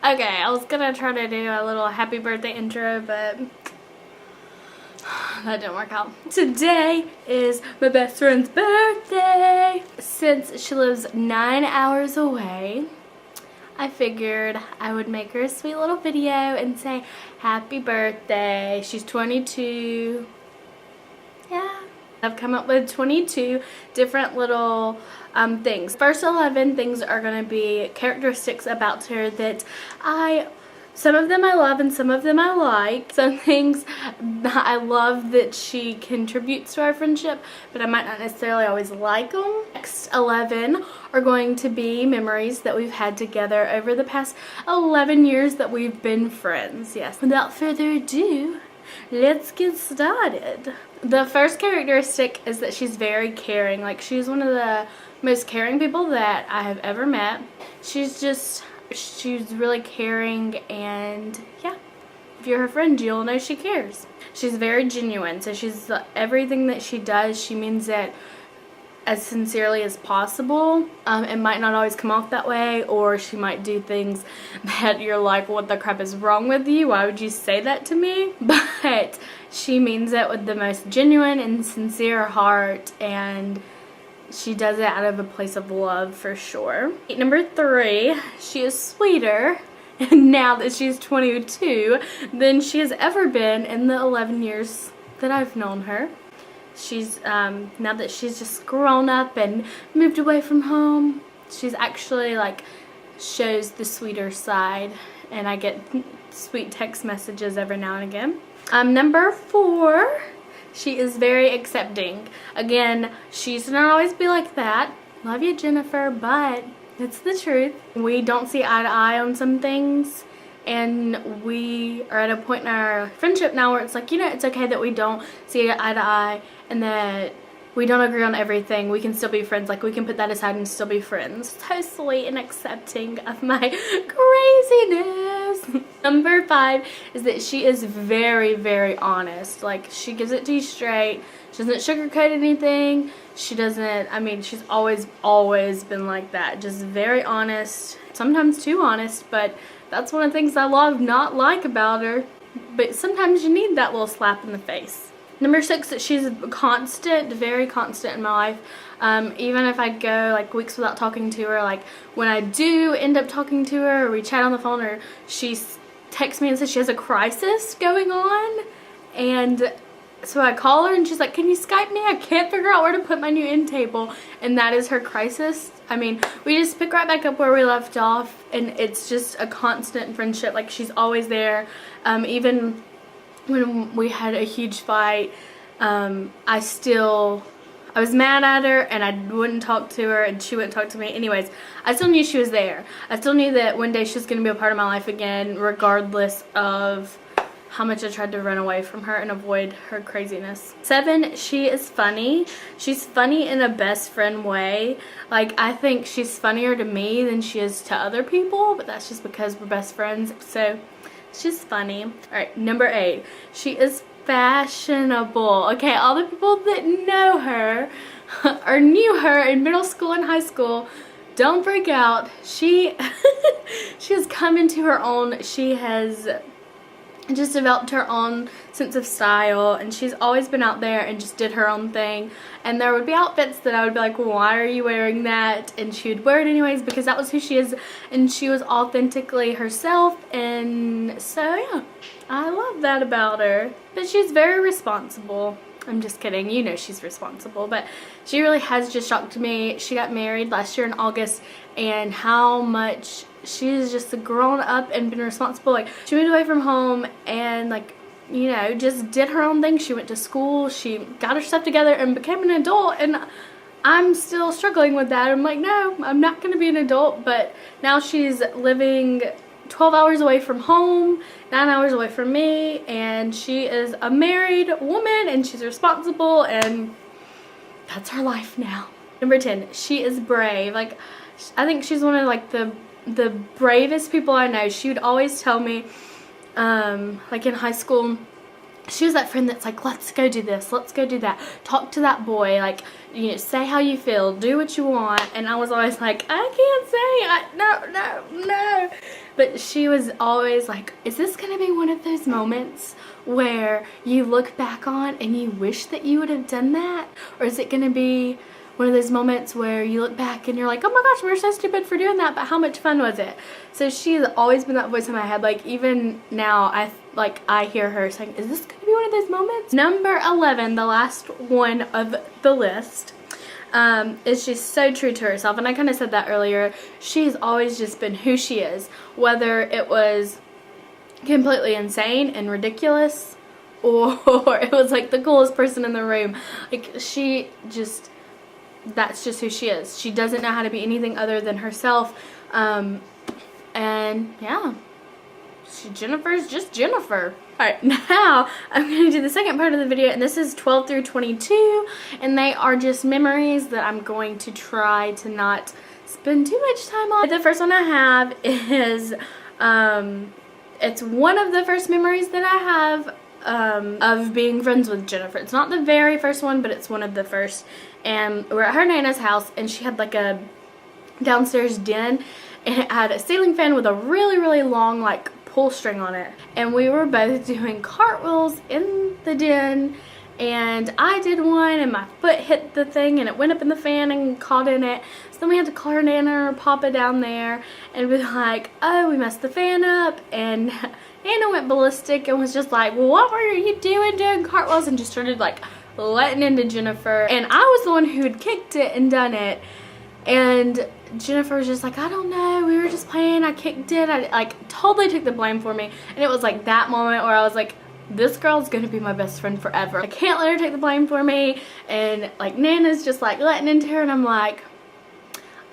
Okay, I was gonna try to do a little happy birthday intro, but that didn't work out. Today is my best friend's birthday. Since she lives 9 hours away, I figured I would make her a sweet little video and say happy birthday. She's 22. Yeah. I've come up with 22 different little things. First 11 things are going to be characteristics about her that some of them I love and some of them I like. Some things I love that she contributes to our friendship, but I might not necessarily always like them. Next 11 are going to be memories that we've had together over the past 11 years that we've been friends. Yes. Without further ado, let's get started. The first characteristic is that she's very caring. Like, she's one of the most caring people that I have ever met. She's really caring, and yeah, if you're her friend, you'll know she cares. She's very genuine, so everything that she does, she means it as sincerely as possible. It might not always come off that way, or she might do things that you're like, what the crap is wrong with you? Why would you say that to me? But she means it with the most genuine and sincere heart, and she does it out of a place of love for sure. Number 3, she is sweeter now that she's 22 than she has ever been in the 11 years that I've known her. She's, now that she's just grown up and moved away from home, she's actually like shows the sweeter side, and I get sweet text messages every now and again. Number 4, she is very accepting. Again, she used to not always be like that. Love you, Jennifer, but it's the truth. We don't see eye to eye on some things, and we are at a point in our friendship now where it's like, you know, it's okay that we don't see eye to eye and that we don't agree on everything. We can still be friends. Like, we can put that aside and still be friends. So sweet and accepting of my craziness. Number 5 is that she is very, very honest. Like, she gives it to you straight. She doesn't sugarcoat anything. She doesn't, I mean, she's always been like that. Just very honest. Sometimes too honest, but that's one of the things I not like about her. But sometimes you need that little slap in the face. Number 6, that she's constant, very constant in my life. Even if I go like weeks without talking to her, like when I do end up talking to her, or we chat on the phone, or she texts me and says she has a crisis going on, and so I call her and she's like, can you Skype me? I can't figure out where to put my new end table. And that is her crisis. I mean, we just pick right back up where we left off, and it's just a constant friendship. Like, she's always there. Even when we had a huge fight, I was mad at her and I wouldn't talk to her and she wouldn't talk to me. Anyways, I still knew she was there. I still knew that one day she was going to be a part of my life again, regardless of how much I tried to run away from her and avoid her craziness. 7, she is funny. She's funny in a best friend way. Like, I think she's funnier to me than she is to other people, but that's just because we're best friends. So she's funny. Alright, number 8. She is fashionable. Okay, all the people that know her or knew her in middle school and high school, don't freak out. She has come into her own. She has just developed her own sense of style, and she's always been out there and just did her own thing. And there would be outfits that I would be like, why are you wearing that? And she would wear it anyways because that was who she is, and she was authentically herself. And so yeah, I love that about her. But she's very responsible. I'm just kidding, you know she's responsible, but she really has just shocked me. She got married last year in August, and how much she's just grown up and been responsible. Like, she moved away from home and, like, you know, just did her own thing. She went to school, she got her stuff together and became an adult, and I'm still struggling with that. I'm like, no, I'm not going to be an adult. But now she's living 12 hours away from home, 9 hours away from me, and she is a married woman and she's responsible, and that's her life now. Number 10, she is brave. Like, I think she's one of like the bravest people I know. She would always tell me, like in high school, she was that friend that's like, let's go do this, let's go do that, talk to that boy, like, you know, say how you feel, do what you want. And I was always like, I can't say, no. But she was always like, is this going to be one of those moments where you look back on and you wish that you would have done that? Or is it going to be one of those moments where you look back and you're like, oh my gosh, we're so stupid for doing that, but how much fun was it? So she's always been that voice in my head. Like, even now, I hear her saying, is this going to be one of those moments? Number 11, the last one of the list, is she's so true to herself. And I kind of said that earlier. She's always just been who she is. Whether it was completely insane and ridiculous, or it was like the coolest person in the room. Like, that's just who she is. She doesn't know how to be anything other than herself. And yeah, Jennifer's just Jennifer. Alright, now I'm going to do the second part of the video, and this is 12 through 22, and they are just memories that I'm going to try to not spend too much time on. The first one I have is, it's one of the first memories that I have of being friends with Jennifer. It's not the very first one, but it's one of the first. And we're at her Nana's house, and she had like a downstairs den, and it had a ceiling fan with a really, really long like pull string on it. And we were both doing cartwheels in the den, and I did one and my foot hit the thing and it went up in the fan and caught in it. So then we had to call her Nana or Papa down there and be like, oh, we messed the fan up. And Nana went ballistic and was just like, well, what were you doing cartwheels? And just started like letting into Jennifer. And I was the one who had kicked it and done it. And Jennifer was just like, I don't know, we were just playing, I kicked it. I like totally took the blame for me. And it was like that moment where I was like, this girl's gonna be my best friend forever. I can't let her take the blame for me. And like Nana's just like letting into her, and I'm like,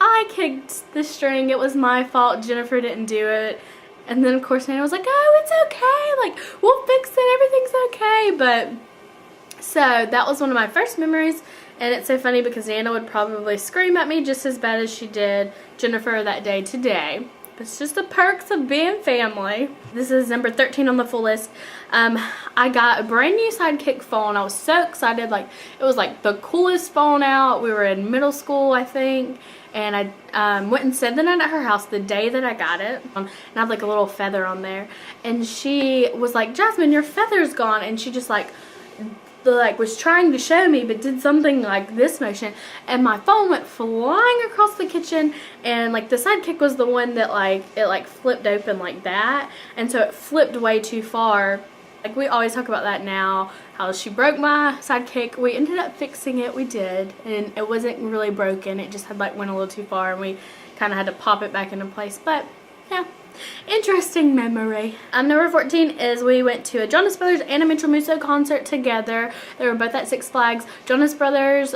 I kicked the string, it was my fault, Jennifer didn't do it. And then of course Nana was like, oh, it's okay, like we'll fix it, everything's okay. But so that was one of my first memories. And it's so funny because Nana would probably scream at me just as bad as she did Jennifer that day today. But it's just the perks of being family. This is number 13 on the full list. I got a brand new Sidekick phone. I was so excited. Like, it was like the coolest phone out. We were in middle school, I think. And I went and spent the night at her house the day that I got it. And I had like a little feather on there. And she was like, Jasmine, your feather's gone. And she just like was trying to show me, but did something like this motion, and my phone went flying across the kitchen. And like the Sidekick was the one that it flipped open like that, and so it flipped way too far. Like, we always talk about that now, how she broke my Sidekick. We ended up fixing it, we did, and it wasn't really broken, it just had like went a little too far, and we kind of had to pop it back into place. But yeah, interesting memory. Number 14 is we went to a Jonas Brothers and a Mitchell Musso concert together. They were both at Six Flags. Jonas Brothers,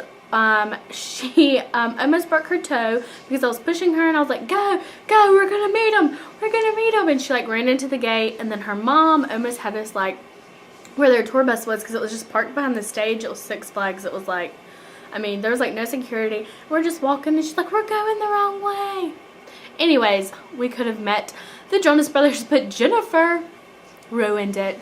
she almost broke her toe because I was pushing her and I was like, go, we're gonna meet him. And she like ran into the gate, and then her mom almost had us like where their tour bus was, because it was just parked behind the stage. It was Six Flags. It was like, I mean, there was like no security. We're just walking and she's like, we're going the wrong way. Anyways, we could have met the Jonas Brothers, but Jennifer ruined it.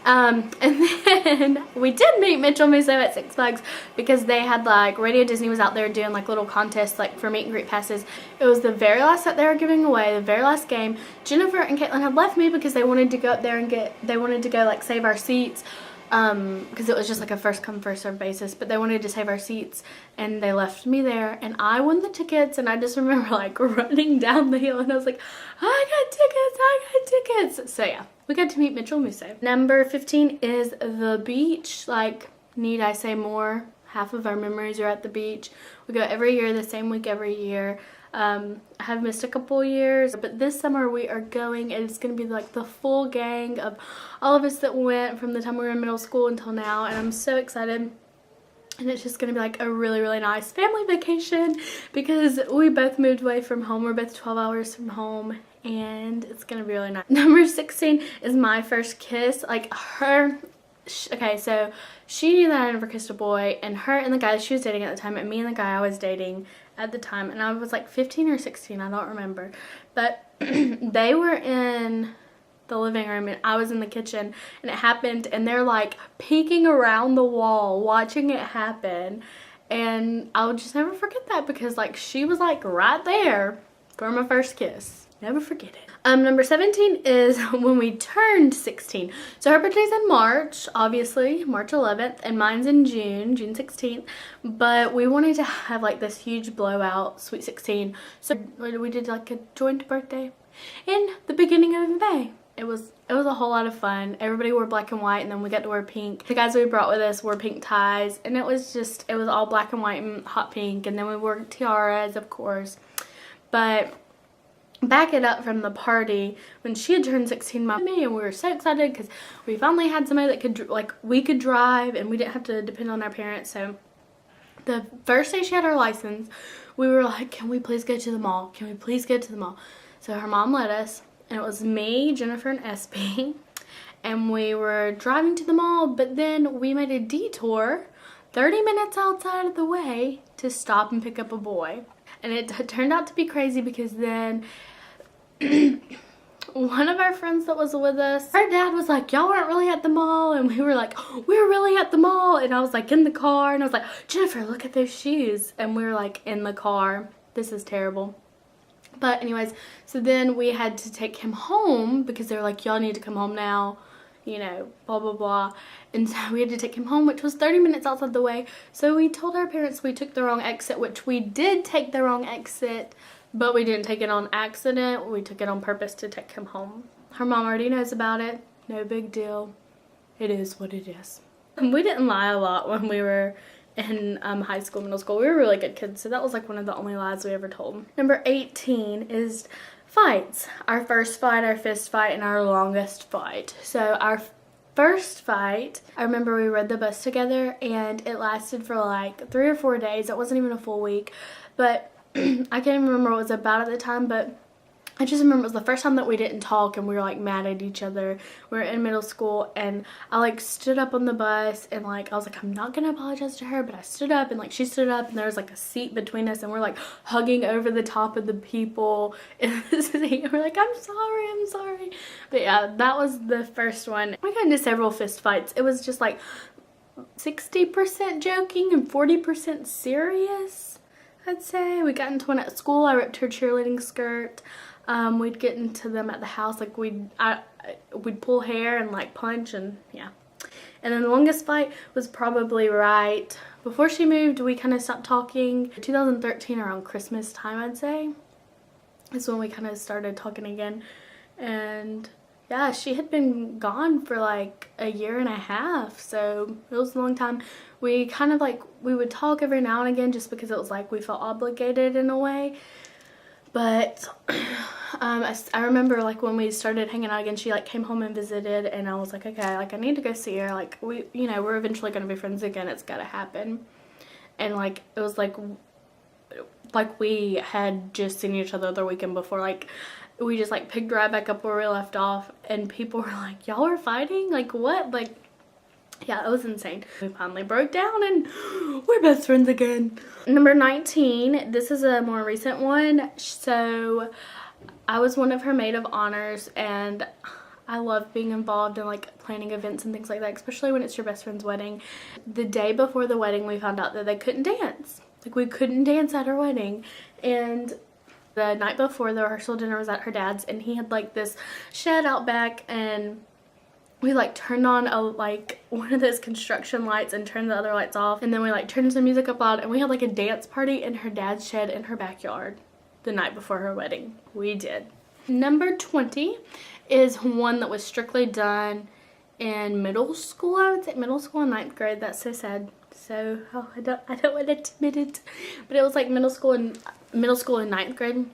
And then we did meet Mitchell Musso at Six Flags because they had like, Radio Disney was out there doing like little contests like for meet and greet passes. It was the very last that they were giving away, the very last game. Jennifer and Caitlin had left me because they wanted to go up there and they wanted to go like save our seats. Because it was just like a first come first serve basis, but they wanted to save our seats and they left me there, and I won the tickets. And I just remember like running down the hill and I was like, I got tickets. So yeah, we got to meet Mitchell Musso. Number 15 is the beach. Like, need I say more? Half of our memories are at the beach. We go every year, the same week every year. I have missed a couple years, but this summer we are going, and it's going to be like the full gang of all of us that went from the time we were in middle school until now, and I'm so excited. And it's just going to be like a really, really nice family vacation because we both moved away from home. We're both 12 hours from home, and it's going to be really nice. Number 16 is my first kiss. Like, okay, so she knew that I never kissed a boy, and her and the guy she was dating at the time, and me and the guy I was dating at the time, and I was like 15 or 16, I don't remember, but they were in the living room and I was in the kitchen, and it happened, and they're like peeking around the wall watching it happen, and I'll just never forget that because like she was like right there for my first kiss. Never forget it. Number 17 is when we turned 16. So her birthday's in March, obviously, March 11th, and mine's in June 16th. But we wanted to have like this huge blowout, Sweet 16. So we did like a joint birthday in the beginning of May. It was a whole lot of fun. Everybody wore black and white, and then we got to wear pink. The guys we brought with us wore pink ties, and it was all black and white and hot pink, and then we wore tiaras, of course. But back it up from the party, when she had turned 16, me, and we were so excited because we finally had somebody that could, like, we could drive, and we didn't have to depend on our parents. So the first day she had her license, we were like, can we please go to the mall? Can we please go to the mall? So her mom let us. And it was me, Jennifer, and SB. And we were driving to the mall, but then we made a detour 30 minutes outside of the way to stop and pick up a boy. And it turned out to be crazy because then one of our friends that was with us, her dad was like, y'all weren't really at the mall. And we were like, we're really at the mall. And I was like in the car, and I was like, Jennifer, look at those shoes. And we were like in the car. This is terrible. But anyways, so then we had to take him home because they were like, y'all need to come home now, you know, blah, blah, blah. And so we had to take him home, which was 30 minutes outside the way. So we told our parents we took the wrong exit, which we did take the wrong exit, but we didn't take it on accident. We took it on purpose to take him home. Her mom already knows about it. No big deal. It is what it is. And we didn't lie a lot when we were in high school, middle school. We were really good kids, so that was like one of the only lies we ever told. Number 18 is fights. Our first fight, our fist fight, and our longest fight. So our first fight, I remember we rode the bus together, and it lasted for like 3 or 4 days. It wasn't even a full week, but I can't even remember what it was about at the time, but I just remember it was the first time that we didn't talk and we were like mad at each other. We were in middle school, and I like stood up on the bus, and like I was like, I'm not gonna apologize to her, but I stood up, and like she stood up, and there was like a seat between us, and we're like hugging over the top of the people in the seat, and we're like, I'm sorry. But yeah, that was the first one. We got into several fist fights. It was just like 60% joking and 40% serious, I'd say. We got into one at school. I ripped her cheerleading skirt. We'd get into them at the house, like we'd pull hair and like punch, and yeah. And then the longest fight was probably right before she moved. We kind of stopped talking. 2013, around Christmas time, I'd say, is when we kind of started talking again. And yeah, she had been gone for like a year and a half, so it was a long time. We kind of like, we would talk every now and again just because it was like we felt obligated in a way. But I remember like when we started hanging out again, she like came home and visited, and I was like, okay, like I need to go see her. Like we, you know, we're eventually going to be friends again. It's got to happen. And like it was like we had just seen each other the weekend before. Like we just like picked right back up where we left off, and people were like, y'all were fighting? Like what? Like yeah, it was insane. We finally broke down and we're best friends again. Number 19, this is a more recent one. So I was one of her maid of honors, and I love being involved in like planning events and things like that, especially when it's your best friend's wedding. The day before the wedding, we found out that they couldn't dance. Like we couldn't dance at her wedding. And the night before, the rehearsal dinner was at her dad's, and he had like this shed out back, and we like turned on one of those construction lights and turned the other lights off, and then we like turned some music up loud, and we had like a dance party in her dad's shed in her backyard the night before her wedding. We did. Number 20 is one that was strictly done in middle school. I would say middle school and 9th grade. That's so sad. So I don't want to admit it, but it was like middle school and 9th grade.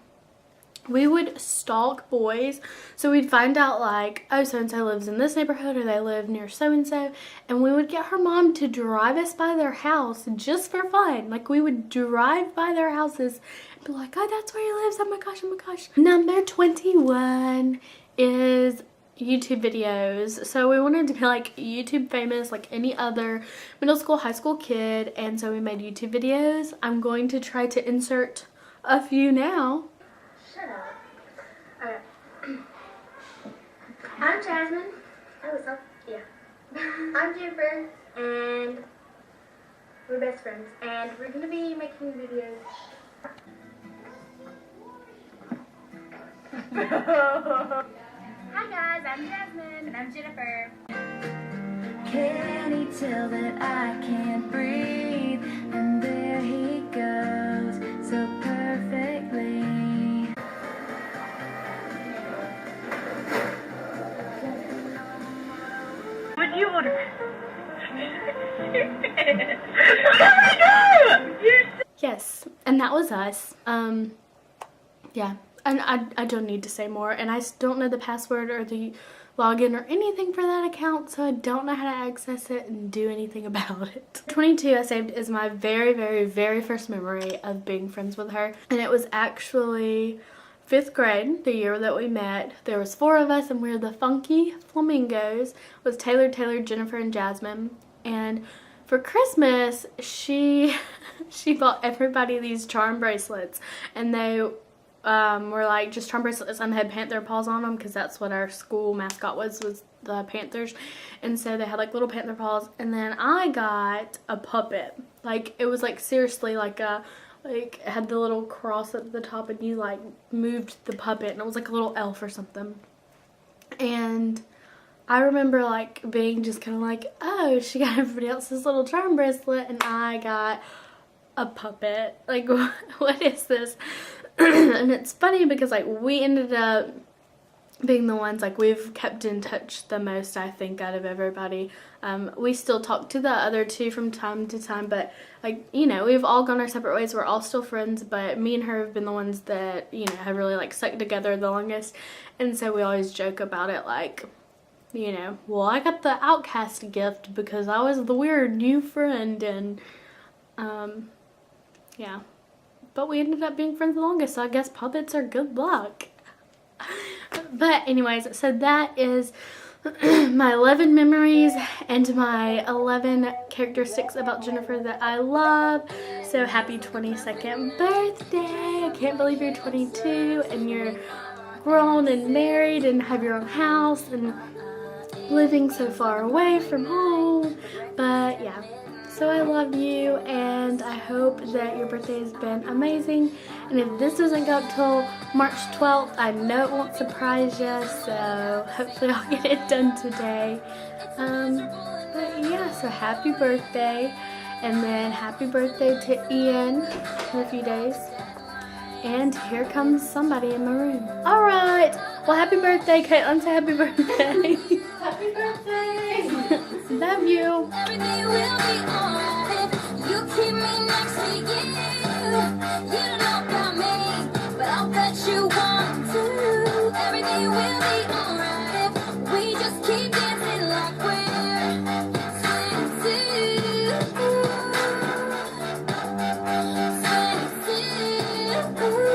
We would stalk boys. So we'd find out like, oh, so-and-so lives in this neighborhood, or they live near so-and-so. And we would get her mom to drive us by their house just for fun. Like we would drive by their houses and be like, oh, that's where he lives. Oh my gosh, oh my gosh. Number 21 is YouTube videos. So we wanted to be like YouTube famous like any other middle school, high school kid. And so we made YouTube videos. I'm going to try to insert a few now. Shut up. Alright. I'm Jasmine. Oh, what's up? Yeah. I'm Jennifer, and we're best friends, and we're gonna be making videos. Hi guys, I'm Jasmine. And I'm Jennifer. Can he tell that I can't breathe? And there he goes, so perfectly. What do you order? Oh my god! Yes, and that was us. Yeah, and I don't need to say more, and I don't know the password or the login or anything for that account, so I don't know how to access it and do anything about it. 22 I saved is my very, very, very first memory of being friends with her, and it was actually 5th grade, the year that we met. There was 4 of us, and we were the Funky Flamingos with Taylor, Jennifer, and Jasmine. And for Christmas, she bought everybody these charm bracelets, and they were like just charm bracelets and had panther paws on them, because that's what our school mascot was the panthers. And so they had like little panther paws. And then I got a puppet. Like, it was like seriously like a, like, it had the little cross at the top, and you like moved the puppet, and it was like a little elf or something. And I remember like being just kind of like, oh, she got everybody else's little charm bracelet and I got a puppet. Like, what is this? And it's funny because like we ended up being the ones, like, we've kept in touch the most, I think, out of everybody. We still talk to the other 2 from time to time, but like, you know, we've all gone our separate ways. We're all still friends, but me and her have been the ones that, you know, have really like stuck together the longest. And so we always joke about it, like, you know, well, I got the outcast gift because I was the weird new friend, and yeah, but we ended up being friends the longest, so I guess puppets are good luck. But anyways, so that is my 11 memories and my 11 characteristics about Jennifer that I love. So happy 22nd birthday. I can't believe you're 22 and you're grown and married and have your own house and living so far away from home. But yeah, so I love you, and I hope that your birthday has been amazing. And if this doesn't go up till March 12th, I know it won't surprise you, so hopefully I'll get it done today. But yeah, so happy birthday, and then happy birthday to Ian in a few days. And here comes somebody in my room. Alright, well, happy birthday, Caitlin. Say happy birthday. Happy birthday! Love you. Everything will be alright. You keep me next to you. You don't know about me, but I'll bet you want to. Everything will be alright. We just keep dancing like we're 22. 22.